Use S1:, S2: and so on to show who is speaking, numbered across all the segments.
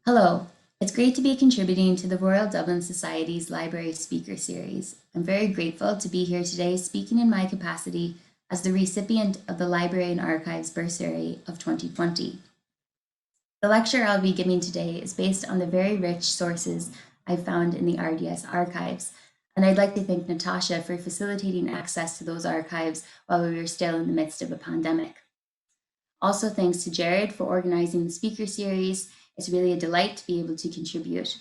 S1: Hello, it's great to be contributing to the Royal Dublin Society's Library Speaker Series. I'm very grateful to be here today speaking in my capacity as the recipient of the Library and Archives Bursary of 2020. The lecture I'll be giving today is based on the very rich sources I've found in the RDS Archives, and I'd like to thank Natasha for facilitating access to those archives while we were still in the midst of a pandemic. Also, thanks to Jared for organizing the speaker series. It's really a delight to be able to contribute.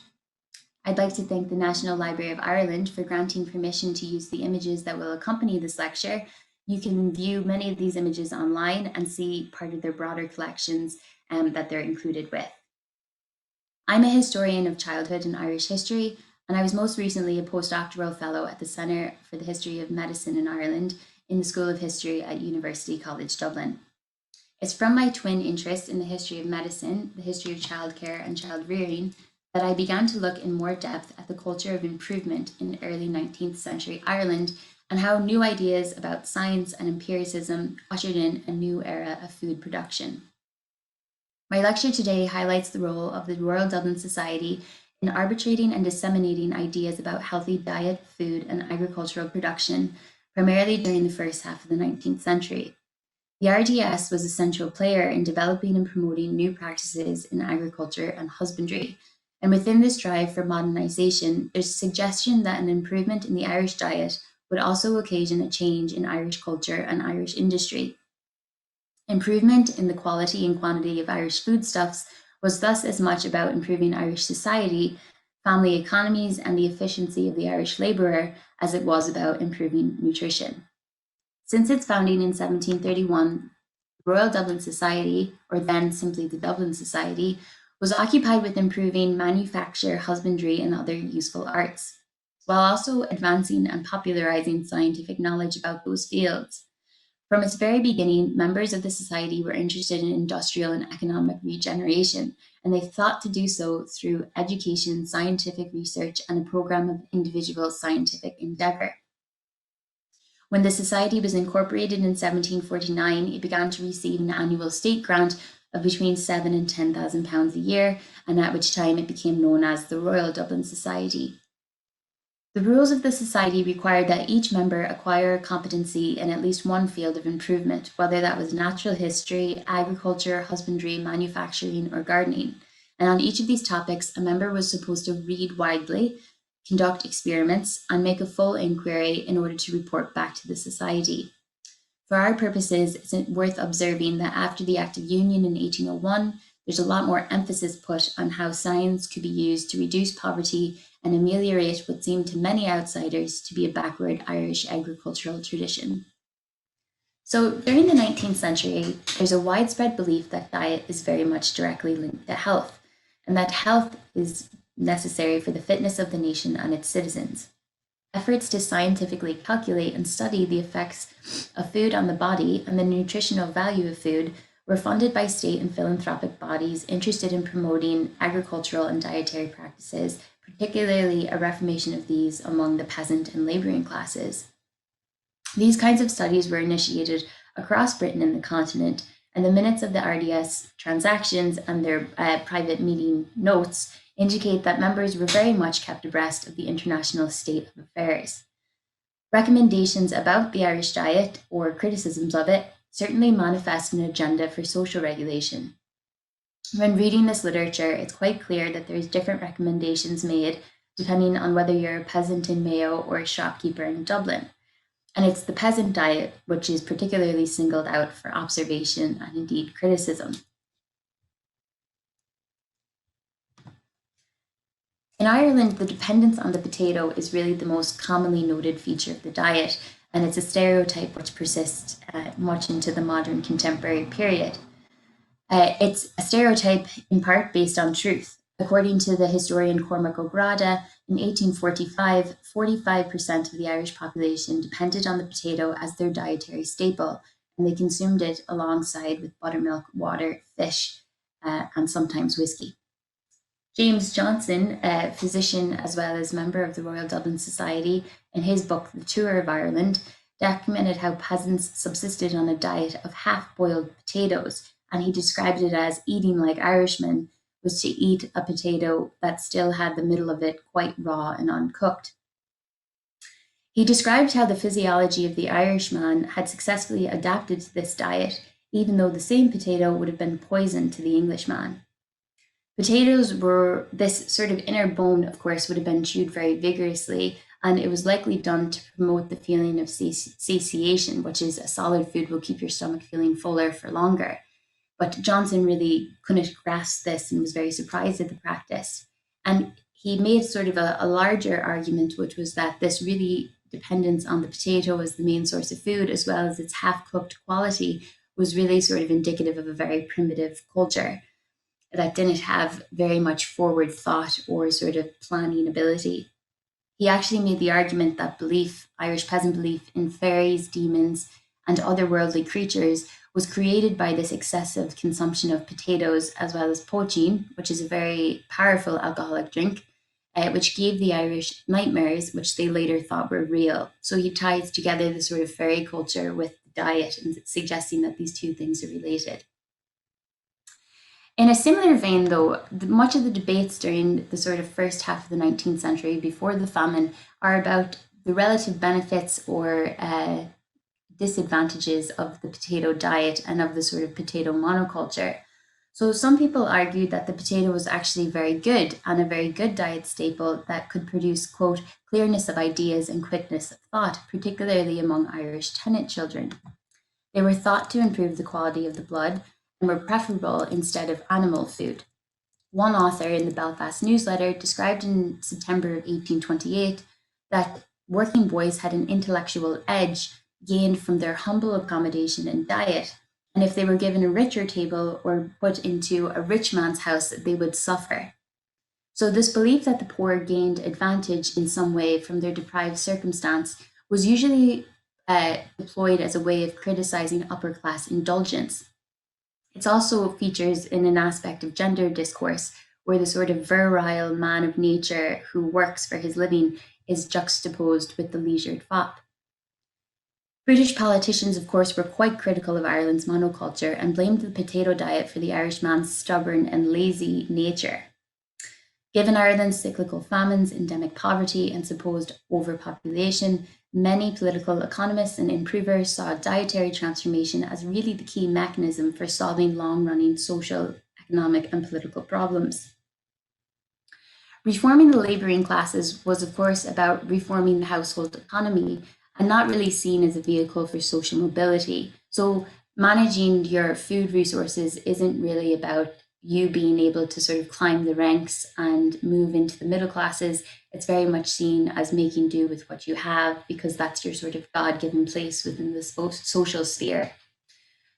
S1: I'd like to thank the National Library of Ireland for granting permission to use the images that will accompany this lecture. You can view many of these images online and see part of their broader collections that they're included with. I'm a historian of childhood and Irish history, and I was most recently a postdoctoral fellow at the Centre for the History of Medicine in Ireland in the School of History at University College Dublin. It's from my twin interest in the history of medicine, the history of childcare and child rearing, that I began to look in more depth at the culture of improvement in early 19th century Ireland and how new ideas about science and empiricism ushered in a new era of food production. My lecture today highlights the role of the Royal Dublin Society in arbitrating and disseminating ideas about healthy diet, food, and agricultural production, primarily during the first half of the 19th century. The RDS was a central player in developing and promoting new practices in agriculture and husbandry. And within this drive for modernization, there's a suggestion that an improvement in the Irish diet would also occasion a change in Irish culture and Irish industry. Improvement in the quality and quantity of Irish foodstuffs was thus as much about improving Irish society, family economies, and the efficiency of the Irish labourer as it was about improving nutrition. Since its founding in 1731, the Royal Dublin Society, or then simply the Dublin Society, was occupied with improving manufacture, husbandry, and other useful arts, while also advancing and popularizing scientific knowledge about those fields. From its very beginning, members of the Society were interested in industrial and economic regeneration, and they thought to do so through education, scientific research, and a program of individual scientific endeavor. When the Society was incorporated in 1749, it began to receive an annual state grant of between £7,000 and £10,000 a year, and at which time it became known as the Royal Dublin Society. The rules of the Society required that each member acquire a competency in at least one field of improvement, whether that was natural history, agriculture, husbandry, manufacturing, or gardening. And on each of these topics, a member was supposed to read widely, conduct experiments, and make a full inquiry in order to report back to the Society. For our purposes, it's worth observing that after the Act of Union in 1801, there's a lot more emphasis put on how science could be used to reduce poverty and ameliorate what seemed to many outsiders to be a backward Irish agricultural tradition. So during the 19th century, there's a widespread belief that diet is very much directly linked to health, and that health is necessary for the fitness of the nation and its citizens. Efforts to scientifically calculate and study the effects of food on the body and the nutritional value of food were funded by state and philanthropic bodies interested in promoting agricultural and dietary practices, particularly a reformation of these among the peasant and labouring classes. These kinds of studies were initiated across Britain and the continent, and the minutes of the RDS transactions and their private meeting notes indicate that members were very much kept abreast of the international state of affairs. Recommendations about the Irish diet, or criticisms of it, certainly manifest an agenda for social regulation. When reading this literature, it's quite clear that there's different recommendations made depending on whether you're a peasant in Mayo or a shopkeeper in Dublin. And it's the peasant diet which is particularly singled out for observation and indeed criticism. In Ireland, the dependence on the potato is really the most commonly noted feature of the diet, and it's a stereotype which persists much into the modern contemporary period. It's a stereotype in part based on truth. According to the historian Cormac O'Grada, in 1845, 45% of the Irish population depended on the potato as their dietary staple, and they consumed it alongside with buttermilk, water, fish, and sometimes whiskey. James Johnson, a physician as well as member of the Royal Dublin Society, in his book The Tour of Ireland, documented how peasants subsisted on a diet of half-boiled potatoes, and he described it as eating like Irishmen, was to eat a potato that still had the middle of it quite raw and uncooked. He described how the physiology of the Irishman had successfully adapted to this diet, even though the same potato would have been poison to the Englishman. Potatoes were this sort of inner bone, of course, would have been chewed very vigorously, and it was likely done to promote the feeling of satiation, which is a solid food will keep your stomach feeling fuller for longer. But Johnson really couldn't grasp this and was very surprised at the practice. And he made sort of a larger argument, which was that this really dependence on the potato as the main source of food, as well as its half cooked quality, was really sort of indicative of a very primitive culture that didn't have very much forward thought or sort of planning ability. He actually made the argument that Irish peasant belief in fairies, demons, and otherworldly creatures was created by this excessive consumption of potatoes, as well as poaching, which is a very powerful alcoholic drink, which gave the Irish nightmares, which they later thought were real. So he ties together the sort of fairy culture with diet and suggesting that these two things are related. In a similar vein, though, much of the debates during the sort of first half of the 19th century before the famine are about the relative benefits or disadvantages of the potato diet and of the sort of potato monoculture. So some people argued that the potato was actually very good and a very good diet staple that could produce, quote, clearness of ideas and quickness of thought, particularly among Irish tenant children. They were thought to improve the quality of the blood and were preferable instead of animal food. One author in the Belfast Newsletter described in September of 1828 that working boys had an intellectual edge gained from their humble accommodation and diet, and if they were given a richer table or put into a rich man's house, they would suffer. So this belief that the poor gained advantage in some way from their deprived circumstance was usually deployed as a way of criticizing upper class indulgence. It also features in an aspect of gender discourse where the sort of virile man of nature who works for his living is juxtaposed with the leisured fop. British politicians, of course, were quite critical of Ireland's monoculture and blamed the potato diet for the Irishman's stubborn and lazy nature. Given Ireland's cyclical famines, endemic poverty, and supposed overpopulation, many political economists and improvers saw dietary transformation as really the key mechanism for solving long-running social, economic, and political problems. Reforming the labouring classes was, of course, about reforming the household economy and not really seen as a vehicle for social mobility. So managing your food resources isn't really about you being able to sort of climb the ranks and move into the middle classes. It's very much seen as making do with what you have because that's your sort of God-given place within the social sphere.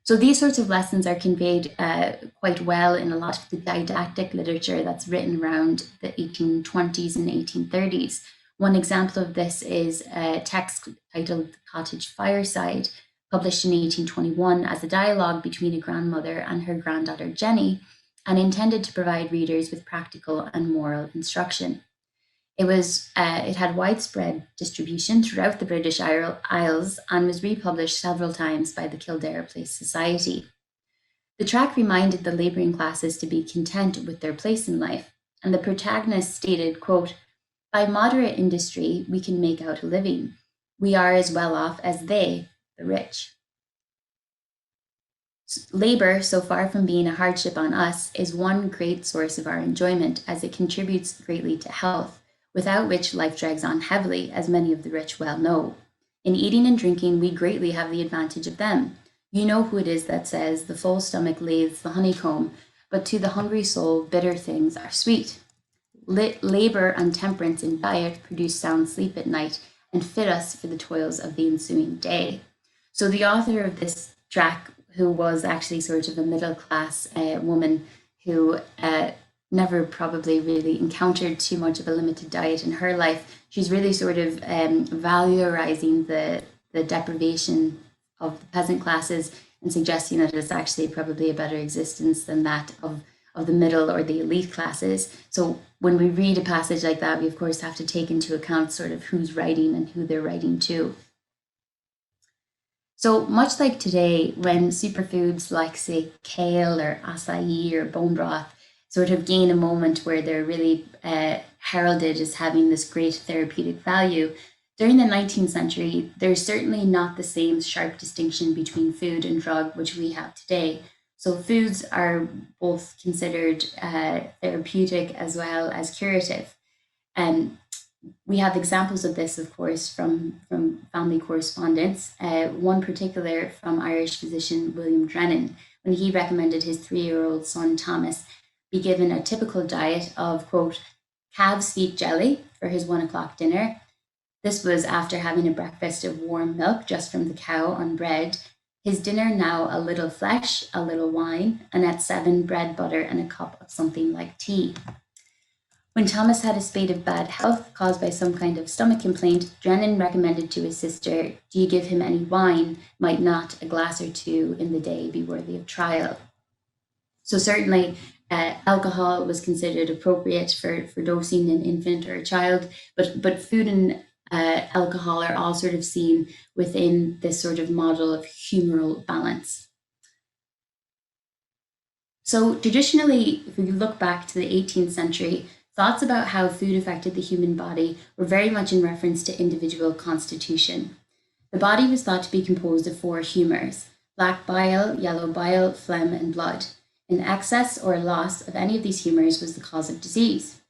S1: So these sorts of lessons are conveyed quite well in a lot of the didactic literature that's written around the 1820s and 1830s. One example of this is a text titled The Cottage Fireside, published in 1821 as a dialogue between a grandmother and her granddaughter Jenny, and intended to provide readers with practical and moral instruction. It had widespread distribution throughout the British Isles and was republished several times by the Kildare Place Society. The tract reminded the labouring classes to be content with their place in life, and the protagonist stated, quote, "By moderate industry, we can make out a living. We are as well off as they, the rich." Labour, so far from being a hardship on us, is one great source of our enjoyment as it contributes greatly to health, without which life drags on heavily, as many of the rich well know. In eating and drinking, we greatly have the advantage of them. You know who it is that says, "The full stomach lathes the honeycomb, but to the hungry soul bitter things are sweet." Labour and temperance in diet produce sound sleep at night and fit us for the toils of the ensuing day. So the author of this tract, who was actually sort of a middle-class woman who never probably really encountered too much of a limited diet in her life, she's really sort of valorizing the deprivation of the peasant classes and suggesting that it's actually probably a better existence than that of the middle or the elite classes. So when we read a passage like that, we of course have to take into account sort of who's writing and who they're writing to. So much like today, when superfoods like, say, kale or acai or bone broth sort of gain a moment where they're really heralded as having this great therapeutic value. During the 19th century, there's certainly not the same sharp distinction between food and drug which we have today. So foods are both considered therapeutic as well as curative. And we have examples of this, of course, from family correspondence. One particular from Irish physician William Drennan, when he recommended his 3-year-old son Thomas be given a typical diet of, quote, calves' feet jelly for his 1 o'clock dinner. This was after having a breakfast of warm milk just from the cow on bread. His dinner now a little flesh, a little wine, and at 7, bread, butter, and a cup of something like tea. When Thomas had a spate of bad health caused by some kind of stomach complaint, Drennan recommended to his sister, do you give him any wine? Might not a glass or two in the day be worthy of trial? So certainly alcohol was considered appropriate for dosing an infant or a child, but food and alcohol are all sort of seen within this sort of model of humoral balance. So traditionally, if we look back to the 18th century, thoughts about how food affected the human body were very much in reference to individual constitution. The body was thought to be composed of 4 humors: black bile, yellow bile, phlegm, and blood. An excess or loss of any of these humors was the cause of disease.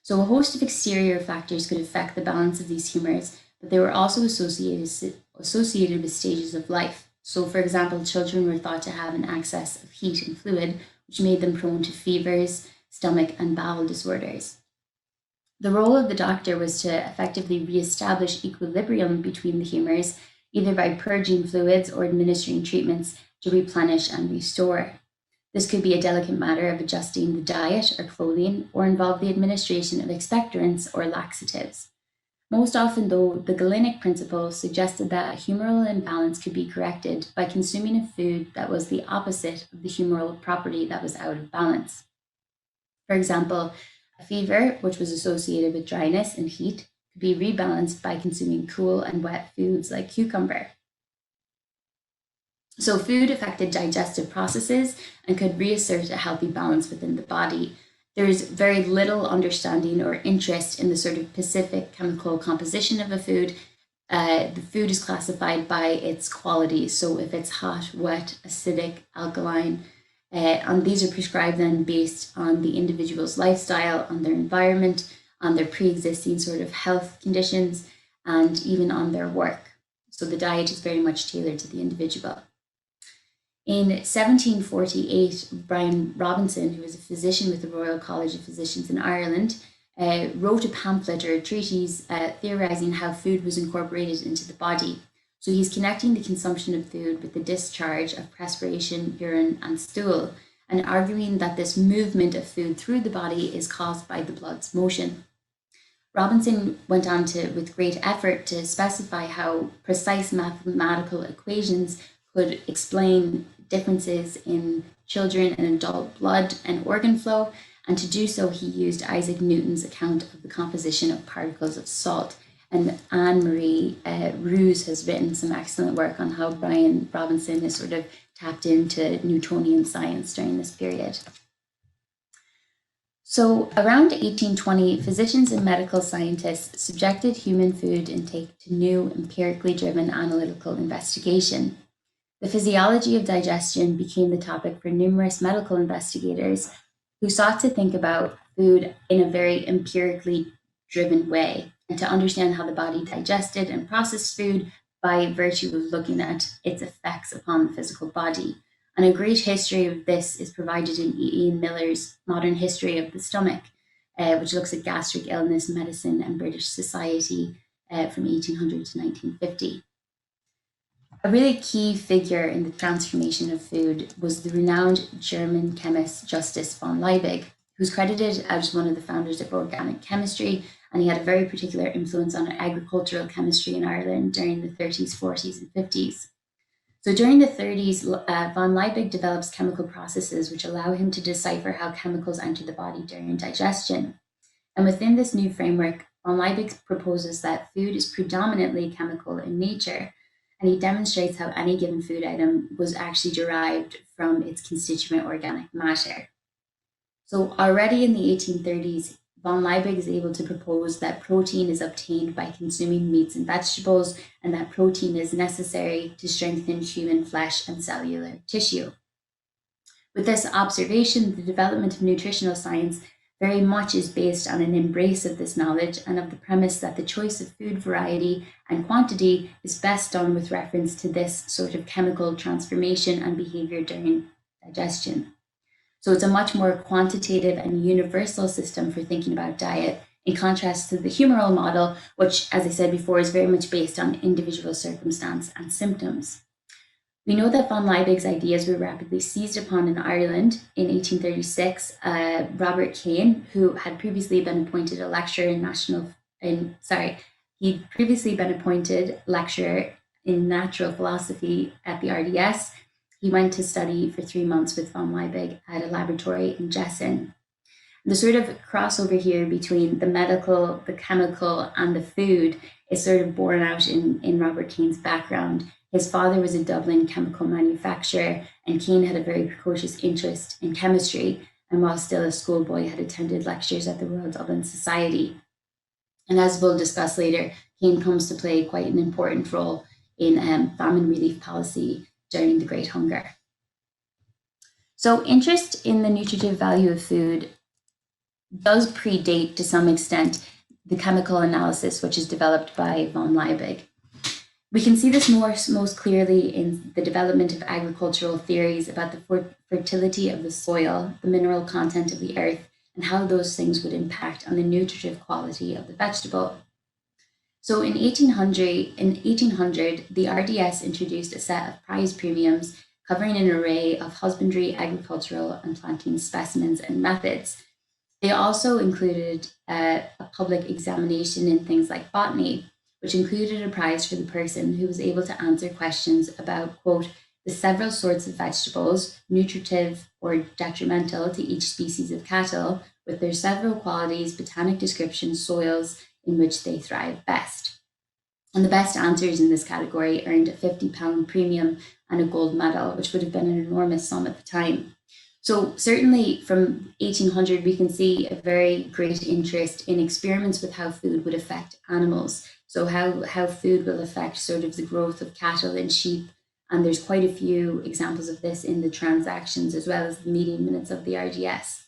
S1: So a host of exterior factors could affect the balance of these humors, but they were also associated with stages of life. So for example, children were thought to have an excess of heat and fluid, which made them prone to fevers, stomach, and bowel disorders. The role of the doctor was to effectively reestablish equilibrium between the humors, either by purging fluids or administering treatments to replenish and restore. This could be a delicate matter of adjusting the diet or clothing, or involve the administration of expectorants or laxatives. Most often, though, the Galenic principle suggested that a humoral imbalance could be corrected by consuming a food that was the opposite of the humoral property that was out of balance. For example, a fever, which was associated with dryness and heat, could be rebalanced by consuming cool and wet foods like cucumber. So food affected digestive processes and could reassert a healthy balance within the body. There is very little understanding or interest in the sort of specific chemical composition of a food. The food is classified by its qualities. So if it's hot, wet, acidic, alkaline, and these are prescribed then based on the individual's lifestyle, on their environment, on their pre-existing sort of health conditions, and even on their work. So the diet is very much tailored to the individual. In 1748, Brian Robinson, who was a physician with the Royal College of Physicians in Ireland, wrote a pamphlet or a treatise theorizing how food was incorporated into the body. So he's connecting the consumption of food with the discharge of perspiration, urine, and stool, and arguing that this movement of food through the body is caused by the blood's motion. Robinson went on to, with great effort, to specify how precise mathematical equations could explain differences in children and adult blood and organ flow, and to do so he used Isaac Newton's account of the composition of particles of salt. And Anne-Marie Roos has written some excellent work on how Brian Robinson is sort of tapped into Newtonian science during this period. So around 1820, physicians and medical scientists subjected human food intake to new empirically driven analytical investigation. The physiology of digestion became the topic for numerous medical investigators who sought to think about food in a very empirically driven way and to understand how the body digested and processed food by virtue of looking at its effects upon the physical body. And a great history of this is provided in Ian Miller's Modern History of the Stomach, which looks at gastric illness, medicine, and British society from 1800 to 1950. A really key figure in the transformation of food was the renowned German chemist Justus von Liebig, who's credited as one of the founders of organic chemistry, and he had a very particular influence on agricultural chemistry in Ireland during the 30s, 40s, and 50s. So during the 30s, von Liebig develops chemical processes which allow him to decipher how chemicals enter the body during digestion. And within this new framework, von Liebig proposes that food is predominantly chemical in nature, and he demonstrates how any given food item was actually derived from its constituent organic matter. So already in the 1830s, von Liebig is able to propose that protein is obtained by consuming meats and vegetables, and that protein is necessary to strengthen human flesh and cellular tissue. With this observation, the development of nutritional science very much is based on an embrace of this knowledge and of the premise that the choice of food variety and quantity is best done with reference to this sort of chemical transformation and behavior during digestion. So it's a much more quantitative and universal system for thinking about diet, in contrast to the humoral model, which, as I said before, is very much based on individual circumstance and symptoms. We know that von Liebig's ideas were rapidly seized upon in Ireland. In 1836, Robert Kane, who had previously been appointed a lecturer he'd previously been appointed lecturer in natural philosophy at the RDS. He went to study for 3 months with von Liebig at a laboratory in Jessen. The sort of crossover here between the medical, the chemical, and the food is sort of borne out in Robert Kane's background. His father was a Dublin chemical manufacturer, and Kane had a very precocious interest in chemistry, and while still a schoolboy had attended lectures at the Royal Dublin Society. And as we'll discuss later, Kane comes to play quite an important role in famine relief policy during the Great Hunger. So interest in the nutritive value of food does predate to some extent the chemical analysis which is developed by von Liebig. We can see this most clearly in the development of agricultural theories about the fertility of the soil, the mineral content of the earth, and how those things would impact on the nutritive quality of the vegetable. So in 1800, the RDS introduced a set of prize premiums covering an array of husbandry, agricultural, and planting specimens and methods. They also included a public examination in things like botany, which included a prize for the person who was able to answer questions about, quote, the several sorts of vegetables, nutritive or detrimental to each species of cattle, with their several qualities, botanic descriptions, soils in which they thrive best. And the best answers in this category earned a £50 premium and a gold medal, which would have been an enormous sum at the time. So certainly from 1800, we can see a very great interest in experiments with how food would affect animals. So how food will affect sort of the growth of cattle and sheep. And there's quite a few examples of this in the transactions as well as the meeting minutes of the RDS.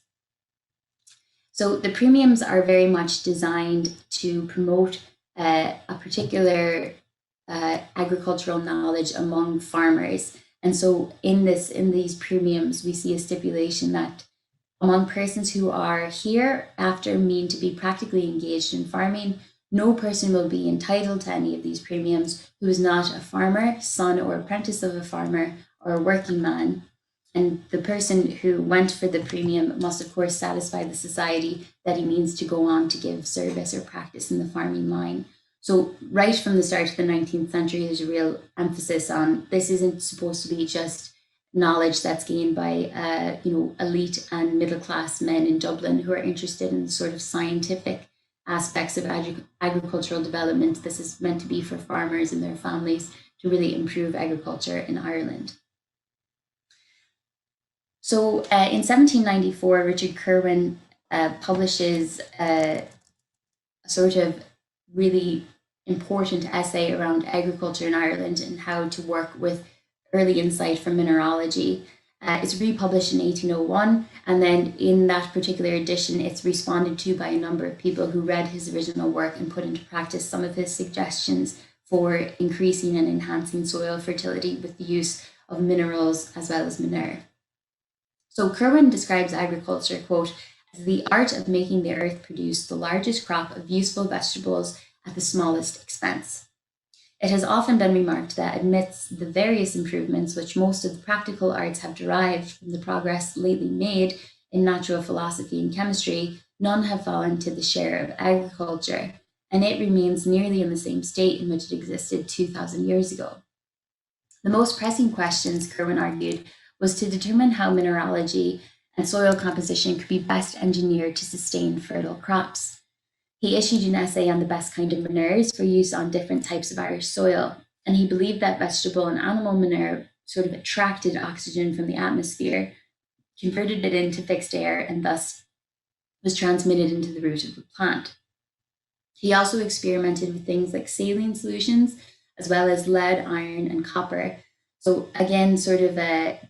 S1: So the premiums are very much designed to promote a particular agricultural knowledge among farmers. And so in these premiums, we see a stipulation that among persons who are hereafter mean to be practically engaged in farming, no person will be entitled to any of these premiums who is not a farmer, son or apprentice of a farmer, or a working man. And the person who went for the premium must, of course, satisfy the society that he means to go on to give service or practice in the farming line. So right from the start of the 19th century, there's a real emphasis on this isn't supposed to be just knowledge that's gained by elite and middle class men in Dublin who are interested in sort of scientific aspects of agricultural development. This is meant to be for farmers and their families to really improve agriculture in Ireland. So in 1794, Richard Kirwan publishes a sort of really important essay around agriculture in Ireland and how to work with early insight from mineralogy. It's republished in 1801, and then in that particular edition, it's responded to by a number of people who read his original work and put into practice some of his suggestions for increasing and enhancing soil fertility with the use of minerals as well as manure. So Kirwan describes agriculture, quote, as the art of making the earth produce the largest crop of useful vegetables at the smallest expense. It has often been remarked that amidst the various improvements which most of the practical arts have derived from the progress lately made in natural philosophy and chemistry, none have fallen to the share of agriculture, and it remains nearly in the same state in which it existed 2,000 years ago. The most pressing questions, Kirwan argued, was to determine how mineralogy and soil composition could be best engineered to sustain fertile crops. He issued an essay on the best kind of manures for use on different types of Irish soil, and he believed that vegetable and animal manure sort of attracted oxygen from the atmosphere, converted it into fixed air, and thus was transmitted into the root of the plant. He also experimented with things like saline solutions, as well as lead, iron, and copper. So again,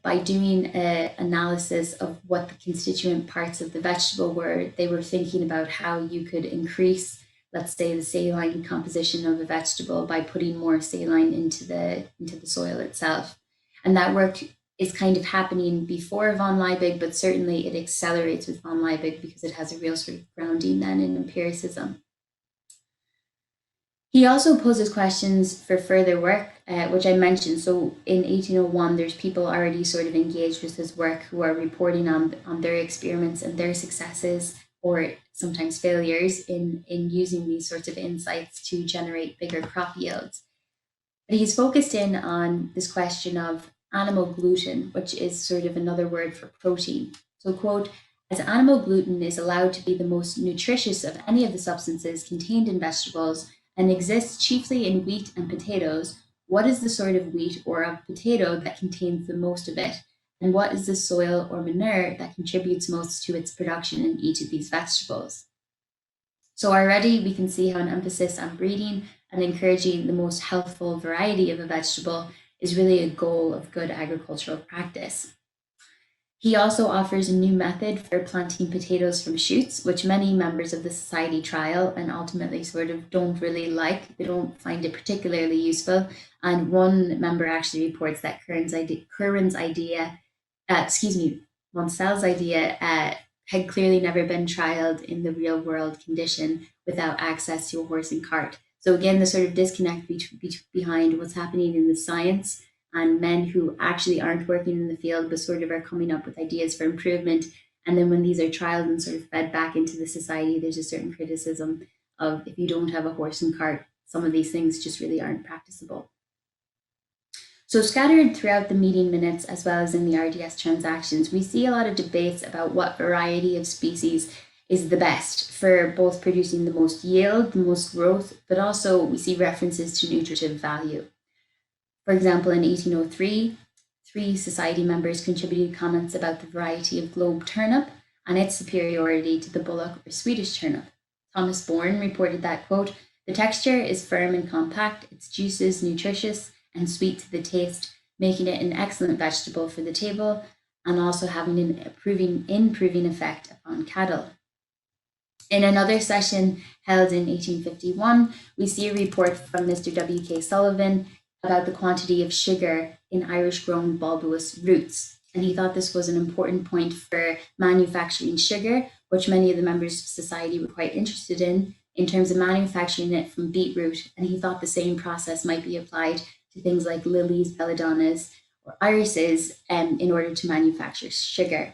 S1: by doing an analysis of what the constituent parts of the vegetable were, they were thinking about how you could increase, let's say, the saline composition of a vegetable by putting more saline into the soil itself. And that work is kind of happening before von Liebig, but certainly it accelerates with von Liebig because it has a real sort of grounding then in empiricism. He also poses questions for further work, which I mentioned. So in 1801, there's people already sort of engaged with his work who are reporting on their experiments and their successes or sometimes failures in using these sorts of insights to generate bigger crop yields. But he's focused in on this question of animal gluten, which is sort of another word for protein. So, quote, as animal gluten is allowed to be the most nutritious of any of the substances contained in vegetables, and exists chiefly in wheat and potatoes, what is the sort of wheat or of potato that contains the most of it? And what is the soil or manure that contributes most to its production in each of these vegetables? So already we can see how an emphasis on breeding and encouraging the most healthful variety of a vegetable is really a goal of good agricultural practice. He also offers a new method for planting potatoes from shoots, which many members of the society trial and ultimately sort of don't really like. They don't find it particularly useful. And one member actually reports that Moncell's idea had clearly never been trialed in the real world condition without access to a horse and cart. So again, the sort of disconnect behind what's happening in the science and men who actually aren't working in the field but sort of are coming up with ideas for improvement. And then when these are trialed and sort of fed back into the society, there's a certain criticism of if you don't have a horse and cart, some of these things just really aren't practicable. So scattered throughout the meeting minutes as well as in the RDS transactions, we see a lot of debates about what variety of species is the best for both producing the most yield, the most growth, but also we see references to nutritive value. For example, in 1803, 3 society members contributed comments about the variety of globe turnip and its superiority to the bullock or Swedish turnip. Thomas Bourne reported that, quote, the texture is firm and compact, its juices nutritious and sweet to the taste, making it an excellent vegetable for the table and also having an improving effect upon cattle. In another session held in 1851, we see a report from Mr. W.K. Sullivan about the quantity of sugar in Irish-grown bulbous roots. And he thought this was an important point for manufacturing sugar, which many of the members of society were quite interested in terms of manufacturing it from beetroot. And he thought the same process might be applied to things like lilies, belladonnas, or irises in order to manufacture sugar.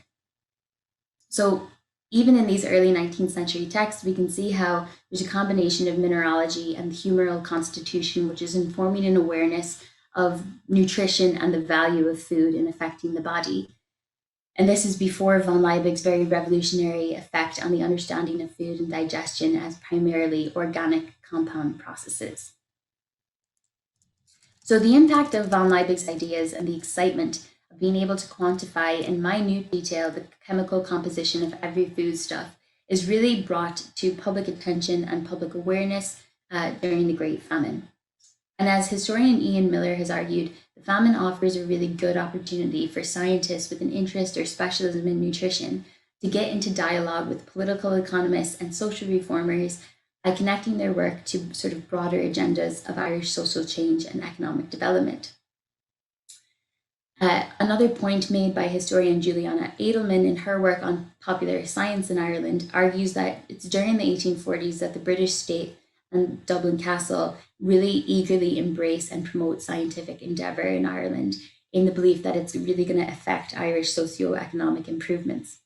S1: So even in these early 19th century texts, we can see how there's a combination of mineralogy and the humoral constitution, which is informing an awareness of nutrition and the value of food in affecting the body. And this is before von Liebig's very revolutionary effect on the understanding of food and digestion as primarily organic compound processes. So the impact of von Liebig's ideas and the excitement of being able to quantify in minute detail the chemical composition of every foodstuff is really brought to public attention and public awareness during the Great Famine. And as historian Ian Miller has argued, the famine offers a really good opportunity for scientists with an interest or specialism in nutrition to get into dialogue with political economists and social reformers by connecting their work to sort of broader agendas of Irish social change and economic development. Another point made by historian Juliana Edelman in her work on popular science in Ireland argues that it's during the 1840s that the British state and Dublin Castle really eagerly embrace and promote scientific endeavour in Ireland in the belief that it's really going to affect Irish socio-economic improvements.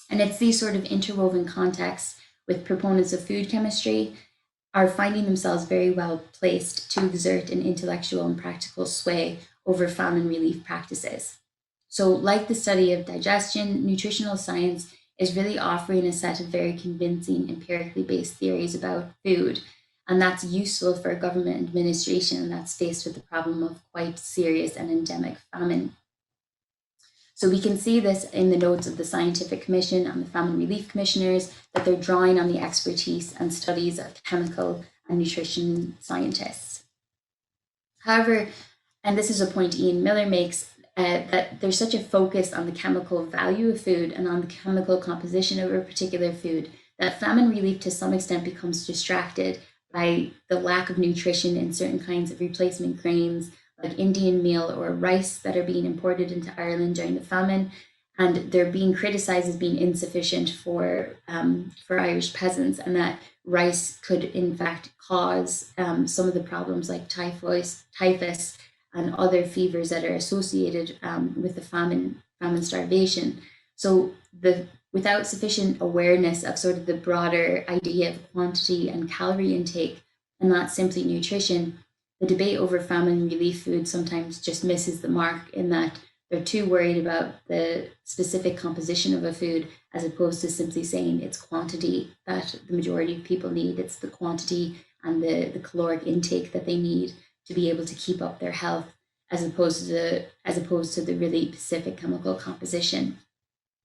S1: And it's these sort of interwoven contexts with proponents of food chemistry are finding themselves very well placed to exert an intellectual and practical sway over famine relief practices. So like the study of digestion, nutritional science is really offering a set of very convincing empirically based theories about food. And that's useful for government administration that's faced with the problem of quite serious and endemic famine. So we can see this in the notes of the Scientific Commission and the Famine Relief Commissioners, that they're drawing on the expertise and studies of chemical and nutrition scientists. However, and this is a point Ian Miller makes, that there's such a focus on the chemical value of food and on the chemical composition of a particular food that famine relief to some extent becomes distracted by the lack of nutrition in certain kinds of replacement grains like Indian meal or rice that are being imported into Ireland during the famine, and they're being criticized as being insufficient for Irish peasants, and that rice could in fact cause some of the problems like typhus, and other fevers that are associated with the famine starvation. So without sufficient awareness of sort of the broader idea of quantity and calorie intake, and not simply nutrition, the debate over famine relief food sometimes just misses the mark, in that they're too worried about the specific composition of a food as opposed to simply saying it's quantity that the majority of people need. It's the quantity and the caloric intake that they need to be able to keep up their health, as opposed to the really specific chemical composition.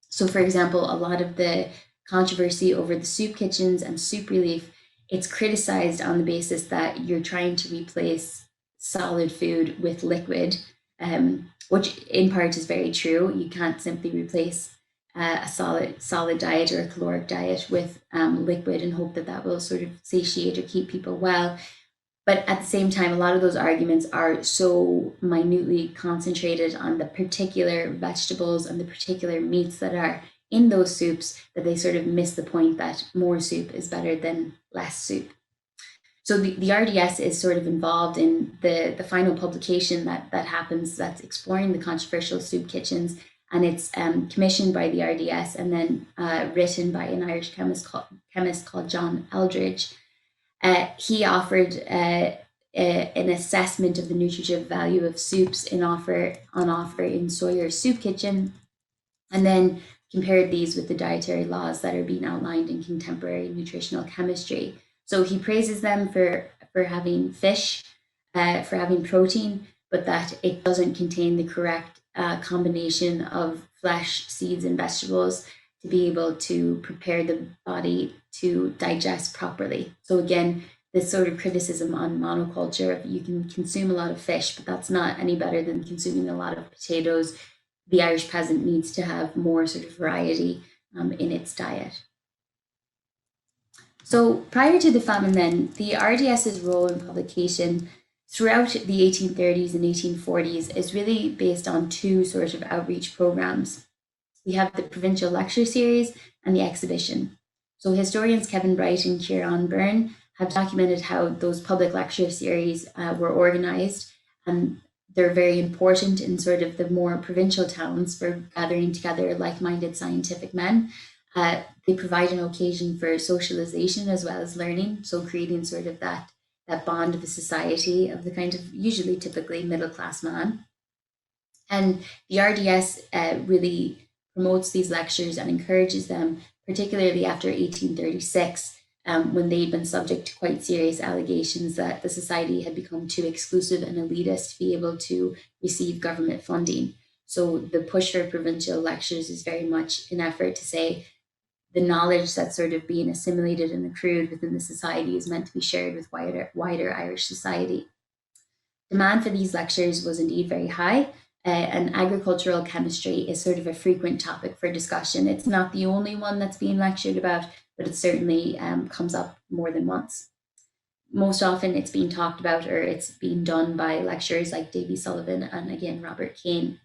S1: So, for example, a lot of the controversy over the soup kitchens and soup relief, it's criticized on the basis that you're trying to replace solid food with liquid, which in part is very true. You can't simply replace a solid diet or a caloric diet with liquid and hope that that will sort of satiate or keep people well. But at the same time, a lot of those arguments are so minutely concentrated on the particular vegetables and the particular meats that are in those soups that they sort of miss the point that more soup is better than less soup. So the RDS is sort of involved in the final publication that happens, that's exploring the controversial soup kitchens, and it's commissioned by the RDS and then written by an Irish chemist called John Eldridge. He offered an assessment of the nutritive value of soups on offer in Sawyer's Soup Kitchen, and then compared these with the dietary laws that are being outlined in contemporary nutritional chemistry. So he praises them for having fish, for having protein, but that it doesn't contain the correct combination of flesh, seeds, and vegetables to be able to prepare the body to digest properly. So again, this sort of criticism on monoculture, you can consume a lot of fish, but that's not any better than consuming a lot of potatoes. The Irish peasant needs to have more sort of variety in its diet. So prior to the famine then, the RDS's role in publication throughout the 1830s and 1840s is really based on two sort of outreach programs. We have the Provincial Lecture Series and the Exhibition. So historians Kevin Bright and Kieran Byrne have documented how those public lecture series were organized, and they're very important in sort of the more provincial towns for gathering together like-minded scientific men. They provide an occasion for socialization as well as learning, so creating sort of that bond of a society of the kind of usually typically middle-class man. And the RDS really promotes these lectures and encourages them, particularly after 1836, when they'd been subject to quite serious allegations that the society had become too exclusive and elitist to be able to receive government funding. So the push for provincial lectures is very much an effort to say the knowledge that's sort of being assimilated and accrued within the society is meant to be shared with wider Irish society. Demand for these lectures was indeed very high, and agricultural chemistry is sort of a frequent topic for discussion. It's not the only one that's being lectured about, but it certainly comes up more than once. Most often it's being talked about or it's being done by lecturers like Davy Sullivan and again Robert Kane.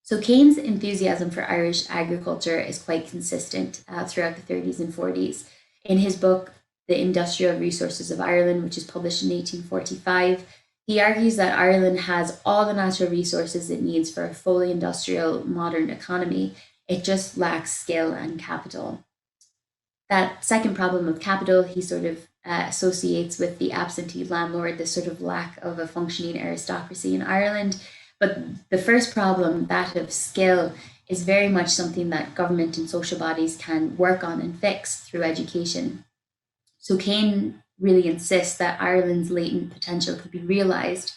S1: So Kane's enthusiasm for Irish agriculture is quite consistent throughout the 30s and 40s. In his book, The Industrial Resources of Ireland, which is published in 1845, he argues that Ireland has all the natural resources it needs for a fully industrial modern economy. It just lacks skill and capital. That second problem of capital, he sort of associates with the absentee landlord, the sort of lack of a functioning aristocracy in Ireland. But the first problem, that of skill, is very much something that government and social bodies can work on and fix through education. So Kane really insists that Ireland's latent potential could be realized,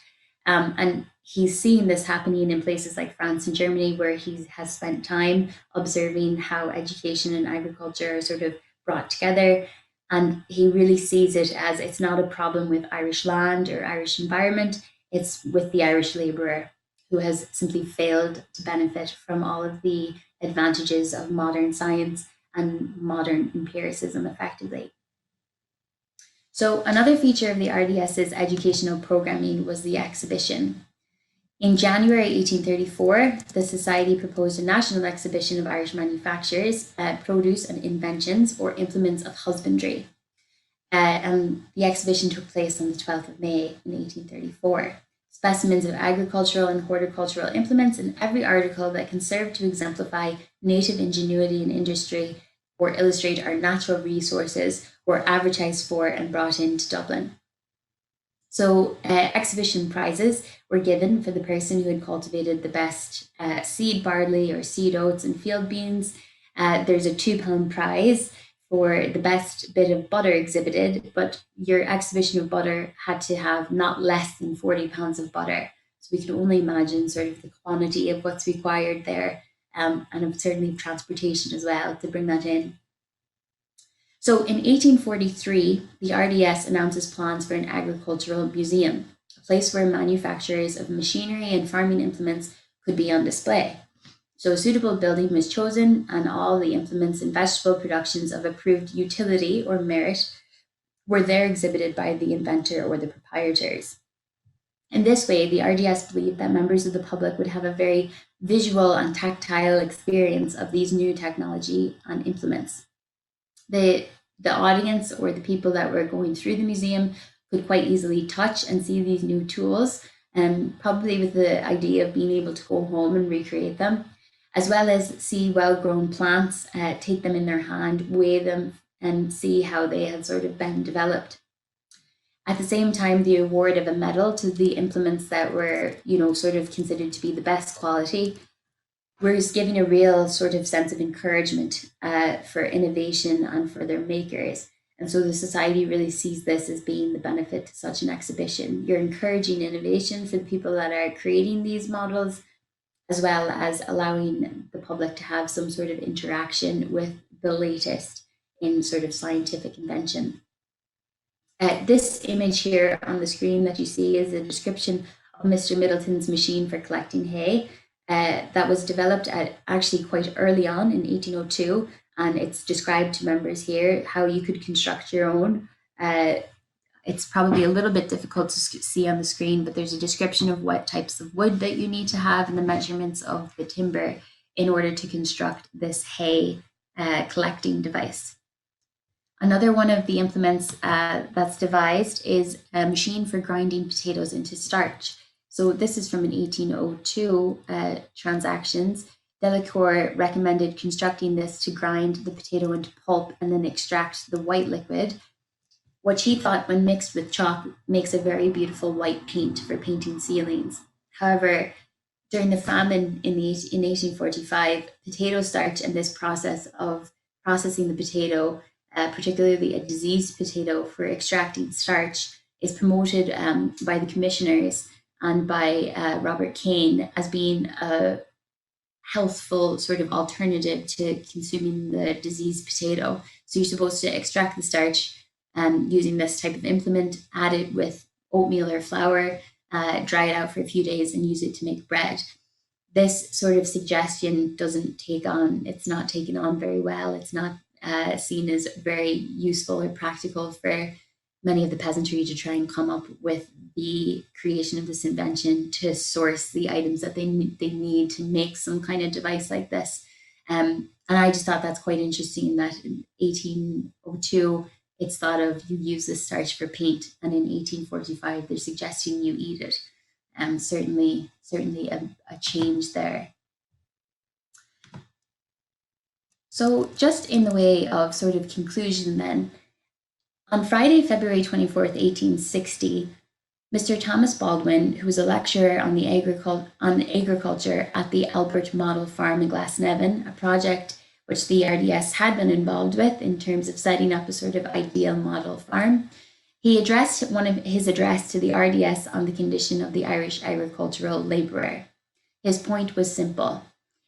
S1: and he's seen this happening in places like France and Germany, where he has spent time observing how education and agriculture are sort of brought together. And he really sees it as it's not a problem with Irish land or Irish environment, it's with the Irish labourer who has simply failed to benefit from all of the advantages of modern science and modern empiricism effectively. So another feature of the RDS's educational programming was the exhibition. In January 1834, the Society proposed a national exhibition of Irish manufactures, produce and inventions or implements of husbandry. And the exhibition took place on the 12th of May in 1834. Specimens of agricultural and horticultural implements and every article that can serve to exemplify native ingenuity and industry or illustrate our natural resources were advertised for and brought into Dublin. So exhibition prizes were given for the person who had cultivated the best seed barley or seed oats and field beans. There's a £2 prize for the best bit of butter exhibited, but your exhibition of butter had to have not less than 40 pounds of butter. So we can only imagine sort of the quantity of what's required there, and certainly transportation as well to bring that in. So in 1843, the RDS announces plans for an agricultural museum, a place where manufacturers of machinery and farming implements could be on display. So a suitable building was chosen, and all the implements and vegetable productions of approved utility or merit were there exhibited by the inventor or the proprietors. In this way, the RDS believed that members of the public would have a very visual and tactile experience of these new technology and implements. The audience or the people that were going through the museum could quite easily touch and see these new tools, and probably with the idea of being able to go home and recreate them, as well as see well-grown plants, take them in their hand, weigh them, and see how they had sort of been developed. At the same time, the award of a medal to the implements that were, sort of considered to be the best quality was giving a real sort of sense of encouragement for innovation and for their makers. And so the society really sees this as being the benefit to such an exhibition. You're encouraging innovation for the people that are creating these models, as well as allowing the public to have some sort of interaction with the latest in sort of scientific invention. This image here on the screen that you see is a description of Mr. Middleton's machine for collecting hay that was developed actually quite early on in 1802, and it's described to members here how you could construct your own. It's probably a little bit difficult to see on the screen, but there's a description of what types of wood that you need to have and the measurements of the timber in order to construct this hay collecting device. Another one of the implements that's devised is a machine for grinding potatoes into starch. So this is from an 1802 transactions. Delacour recommended constructing this to grind the potato into pulp and then extract the white liquid, which he thought when mixed with chalk makes a very beautiful white paint for painting ceilings. However, during the famine in 1845, potato starch and this process of processing the potato, particularly a diseased potato for extracting starch, is promoted by the commissioners and by Robert Kane as being a healthful sort of alternative to consuming the diseased potato. So you're supposed to extract the starch using this type of implement, add it with oatmeal or flour, dry it out for a few days and use it to make bread. This sort of suggestion it's not taken on very well. It's not seen as very useful or practical for many of the peasantry to try and come up with the creation of this invention to source the items that they need to make some kind of device like this. And I just thought that's quite interesting that in 1802, it's thought of you use this starch for paint, and in 1845 they're suggesting you eat it. Certainly a change there. So just in the way of sort of conclusion then, on Friday, February 24th, 1860, Mr. Thomas Baldwin, who was a lecturer on agriculture at the Albert Model Farm in Glasnevin, a project which the RDS had been involved with in terms of setting up a sort of ideal model farm, He addressed his address to the RDS on the condition of the Irish agricultural labourer. His point was simple.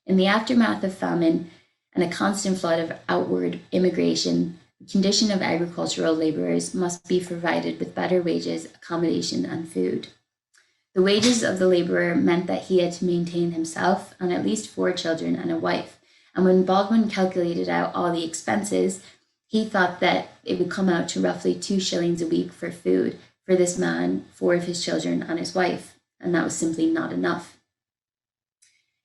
S1: In the aftermath of famine and a constant flood of outward immigration, the condition of agricultural labourers must be provided with better wages, accommodation, and food. The wages of the labourer meant that he had to maintain himself and at least 4 children and a wife. And when Baldwin calculated out all the expenses, he thought that it would come out to roughly 2 shillings a week for food for this man, 4 of his children, and his wife. And that was simply not enough.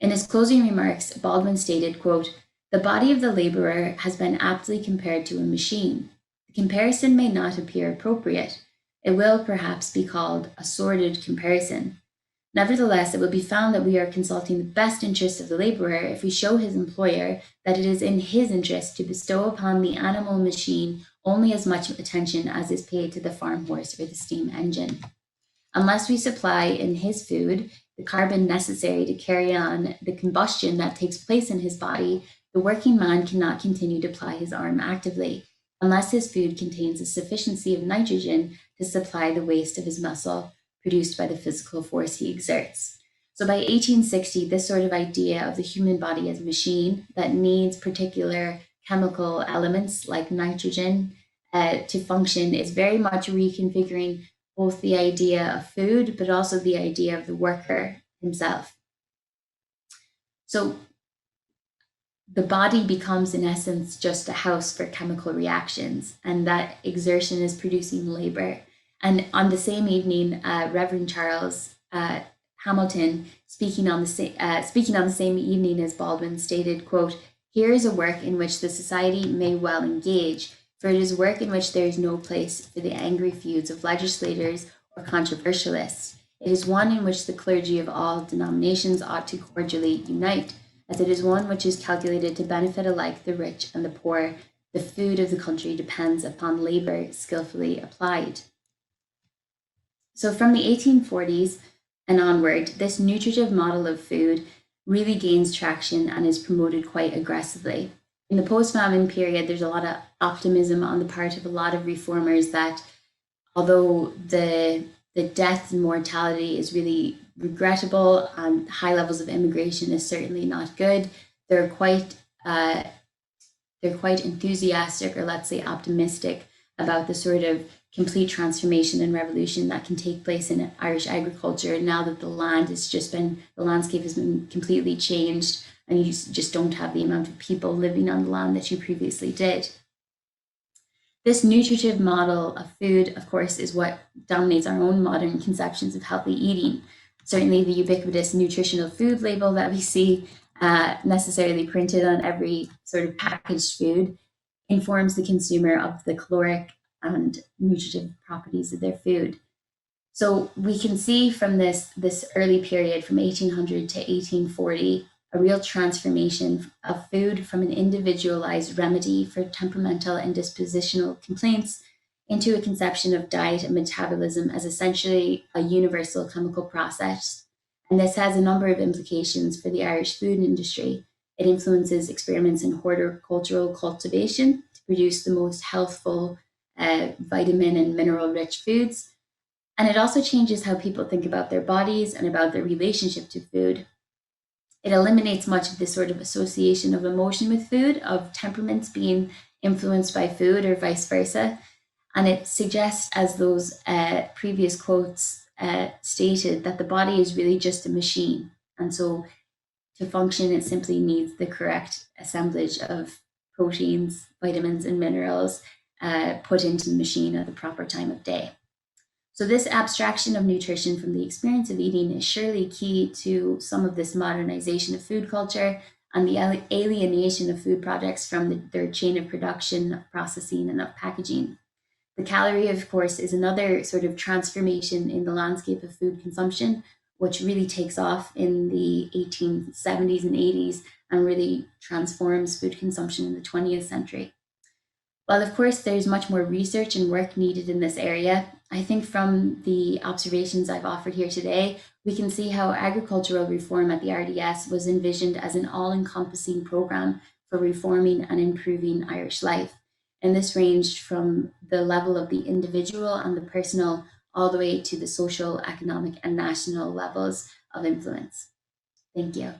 S1: In his closing remarks, Baldwin stated, quote, "The body of the labourer has been aptly compared to a machine. The comparison may not appear appropriate. It will perhaps be called a sordid comparison. Nevertheless, it will be found that we are consulting the best interests of the labourer if we show his employer that it is in his interest to bestow upon the animal machine only as much attention as is paid to the farm horse or the steam engine. Unless we supply in his food the carbon necessary to carry on the combustion that takes place in his body, the working man cannot continue to ply his arm actively, unless his food contains a sufficiency of nitrogen to supply the waste of his muscle produced by the physical force he exerts." So by 1860, this sort of idea of the human body as a machine that needs particular chemical elements like nitrogen to function is very much reconfiguring both the idea of food, but also the idea of the worker himself. So the body becomes, in essence, just a house for chemical reactions, and that exertion is producing labor. And on the same evening, Reverend Charles Hamilton, speaking on the same evening as Baldwin, stated, quote, "Here is a work in which the society may well engage, for it is work in which there is no place for the angry feuds of legislators or controversialists. It is one in which the clergy of all denominations ought to cordially unite, as it is one which is calculated to benefit alike the rich and the poor. The food of the country depends upon labour skillfully applied." So from the 1840s and onward, this nutritive model of food really gains traction and is promoted quite aggressively. In the post-famine period, there's a lot of optimism on the part of a lot of reformers that although the death and mortality is really regrettable and high levels of immigration is certainly not good, they're quite enthusiastic, or let's say optimistic, about the sort of complete transformation and revolution that can take place in Irish agriculture now that the landscape has been completely changed, and you just don't have the amount of people living on the land that you previously did. This nutritive model of food, of course, is what dominates our own modern conceptions of healthy eating. Certainly the ubiquitous nutritional food label that we see necessarily printed on every sort of packaged food informs the consumer of the caloric and nutritive properties of their food. So we can see from this early period from 1800 to 1840 a real transformation of food from an individualized remedy for temperamental and dispositional complaints into a conception of diet and metabolism as essentially a universal chemical process. And this has a number of implications for the Irish food industry. It influences experiments in horticultural cultivation to produce the most healthful, vitamin and mineral-rich foods. And it also changes how people think about their bodies and about their relationship to food. It eliminates much of this sort of association of emotion with food, of temperaments being influenced by food or vice versa. And it suggests, as those previous quotes stated, that the body is really just a machine. And so to function, it simply needs the correct assemblage of proteins, vitamins, and minerals put into the machine at the proper time of day. So this abstraction of nutrition from the experience of eating is surely key to some of this modernization of food culture and the alienation of food products from their chain of production, of processing, and of packaging. The calorie, of course, is another sort of transformation in the landscape of food consumption, which really takes off in the 1870s and 80s and really transforms food consumption in the 20th century. While, of course, there's much more research and work needed in this area, I think from the observations I've offered here today, we can see how agricultural reform at the RDS was envisioned as an all-encompassing program for reforming and improving Irish life. And this ranged from the level of the individual and the personal all the way to the social, economic, and national levels of influence. Thank you.